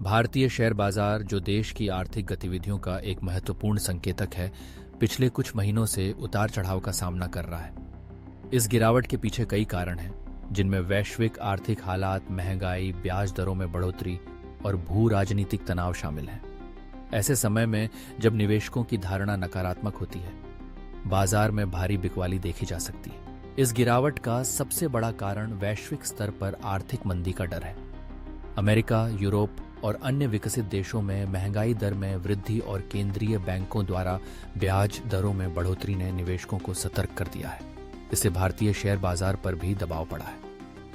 भारतीय शेयर बाजार, जो देश की आर्थिक गतिविधियों का एक महत्वपूर्ण संकेतक है, पिछले कुछ महीनों से उतार चढ़ाव का सामना कर रहा है। इस गिरावट के पीछे कई कारण हैं, जिनमें वैश्विक आर्थिक हालात, महंगाई, ब्याज दरों में बढ़ोतरी और भू राजनीतिक तनाव शामिल हैं। ऐसे समय में जब निवेशकों की धारणा नकारात्मक होती है, बाजार में भारी बिकवाली देखी जा सकती है। इस गिरावट का सबसे बड़ा कारण वैश्विक स्तर पर आर्थिक मंदी का डर है। अमेरिका, यूरोप और अन्य विकसित देशों में महंगाई दर में वृद्धि और केंद्रीय बैंकों द्वारा ब्याज दरों में बढ़ोतरी ने निवेशकों को सतर्क कर दिया है। इससे भारतीय शेयर बाजार पर भी दबाव पड़ा है।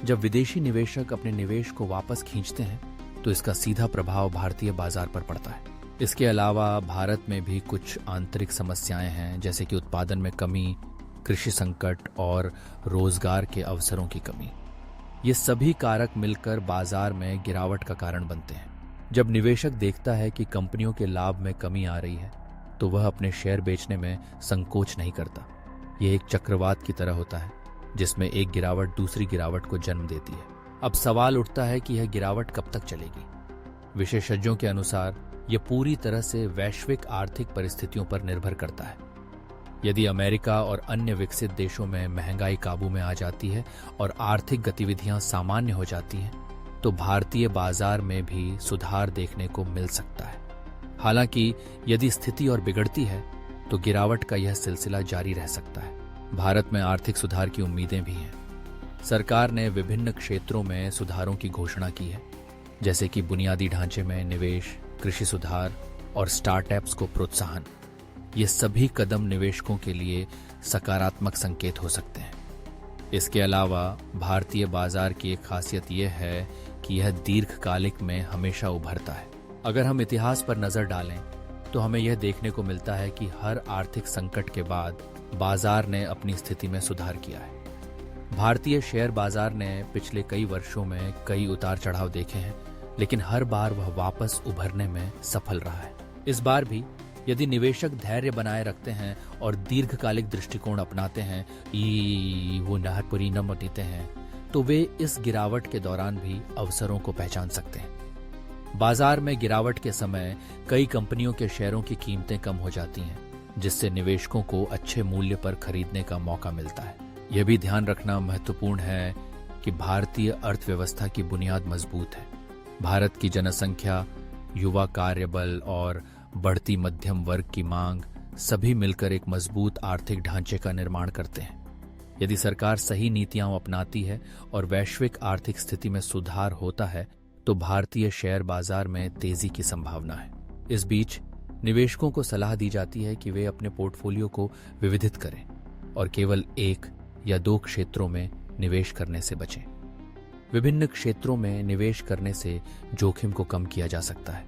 जब विदेशी निवेशक अपने निवेश को वापस खींचते हैं, तो इसका सीधा प्रभाव भारतीय बाजार पर पड़ता है। इसके अलावा भारत में भी कुछ आंतरिक समस्याएं हैं, जैसे कि उत्पादन में कमी, कृषि संकट और रोजगार के अवसरों की कमी। ये सभी कारक मिलकर बाजार में गिरावट का कारण बनते हैं। जब निवेशक देखता है कि कंपनियों के लाभ में कमी आ रही है, तो वह अपने शेयर बेचने में संकोच नहीं करता। यह एक चक्रवात की तरह होता है, जिसमें एक गिरावट दूसरी गिरावट को जन्म देती है। अब सवाल उठता है कि यह गिरावट कब तक चलेगी। विशेषज्ञों के अनुसार यह पूरी तरह से वैश्विक आर्थिक परिस्थितियों पर निर्भर करता है। यदि अमेरिका और अन्य विकसित देशों में महंगाई काबू में आ जाती है और आर्थिक गतिविधियां सामान्य हो जाती हैं, तो भारतीय बाजार में भी सुधार देखने को मिल सकता है। हालांकि यदि स्थिति और बिगड़ती है, तो गिरावट का यह सिलसिला जारी रह सकता है। भारत में आर्थिक सुधार की उम्मीदें भी हैं। सरकार ने विभिन्न क्षेत्रों में सुधारों की घोषणा की है, जैसे कि बुनियादी ढांचे में निवेश, कृषि सुधार और स्टार्टअप्स को प्रोत्साहन। ये सभी कदम निवेशकों के लिए सकारात्मक संकेत हो सकते हैं। इसके अलावा भारतीय बाजार की एक खासियत यह है कि यह दीर्घकालिक में हमेशा उभरता है। अगर हम इतिहास पर नजर डालें, तो हमें यह देखने को मिलता है कि हर आर्थिक संकट के बाद बाजार ने अपनी स्थिति में सुधार किया है। भारतीय शेयर बाजार ने पिछले कई वर्षों में कई उतार चढ़ाव देखे हैं, लेकिन हर बार वह वापस उभरने में सफल रहा है। इस बार भी यदि निवेशक धैर्य बनाए रखते हैं और दीर्घकालिक दृष्टिकोण अपनाते हैं, वो नहर परिणाम देते हैं, तो वे इस गिरावट के दौरान भी अवसरों को पहचान सकते हैं। बाजार में गिरावट के समय कई कंपनियों के शेयरों की कीमतें कम हो जाती हैं, जिससे निवेशकों को अच्छे मूल्य पर खरीदने का मौका मिलता है। यह भी ध्यान रखना महत्वपूर्ण है कि भारतीय अर्थव्यवस्था की बुनियाद मजबूत है। भारत की जनसंख्या, युवा कार्यबल और बढ़ती मध्यम वर्ग की मांग सभी मिलकर एक मजबूत आर्थिक ढांचे का निर्माण करते हैं। यदि सरकार सही नीतियां अपनाती है और वैश्विक आर्थिक स्थिति में सुधार होता है, तो भारतीय शेयर बाजार में तेजी की संभावना है। इस बीच निवेशकों को सलाह दी जाती है कि वे अपने पोर्टफोलियो को विविधित करें और केवल एक या दो क्षेत्रों में निवेश करने से बचें। विभिन्न क्षेत्रों में निवेश करने से जोखिम को कम किया जा सकता है।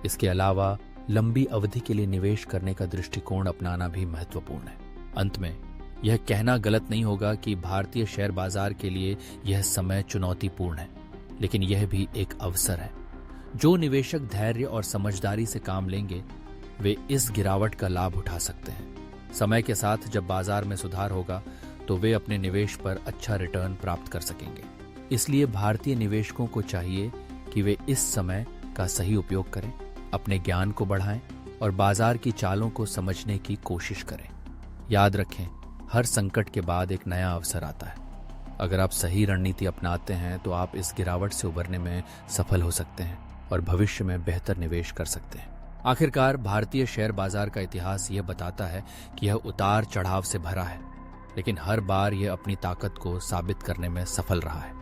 इसके अलावा लंबी अवधि के लिए निवेश करने का दृष्टिकोण अपनाना भी महत्वपूर्ण है। अंत में यह कहना गलत नहीं होगा कि भारतीय शेयर बाजार के लिए यह समय चुनौतीपूर्ण है, लेकिन यह भी एक अवसर है। जो निवेशक धैर्य और समझदारी से काम लेंगे, वे इस गिरावट का लाभ उठा सकते हैं। समय के साथ जब बाजार में सुधार होगा, तो वे अपने निवेश पर अच्छा रिटर्न प्राप्त कर सकेंगे। इसलिए भारतीय निवेशकों को चाहिए कि वे इस समय का सही उपयोग करें, अपने ज्ञान को बढ़ाएं और बाजार की चालों को समझने की कोशिश करें। याद रखें, हर संकट के बाद एक नया अवसर आता है। अगर आप सही रणनीति अपनाते हैं, तो आप इस गिरावट से उबरने में सफल हो सकते हैं और भविष्य में बेहतर निवेश कर सकते हैं। आखिरकार भारतीय शेयर बाजार का इतिहास यह बताता है कि यह उतार चढ़ाव से भरा है, लेकिन हर बार यह अपनी ताकत को साबित करने में सफल रहा है।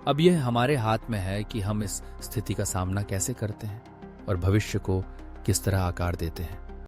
अब यह हमारे हाथ में है कि हम इस स्थिति का सामना कैसे करते हैं और भविष्य को किस तरह आकार देते हैं।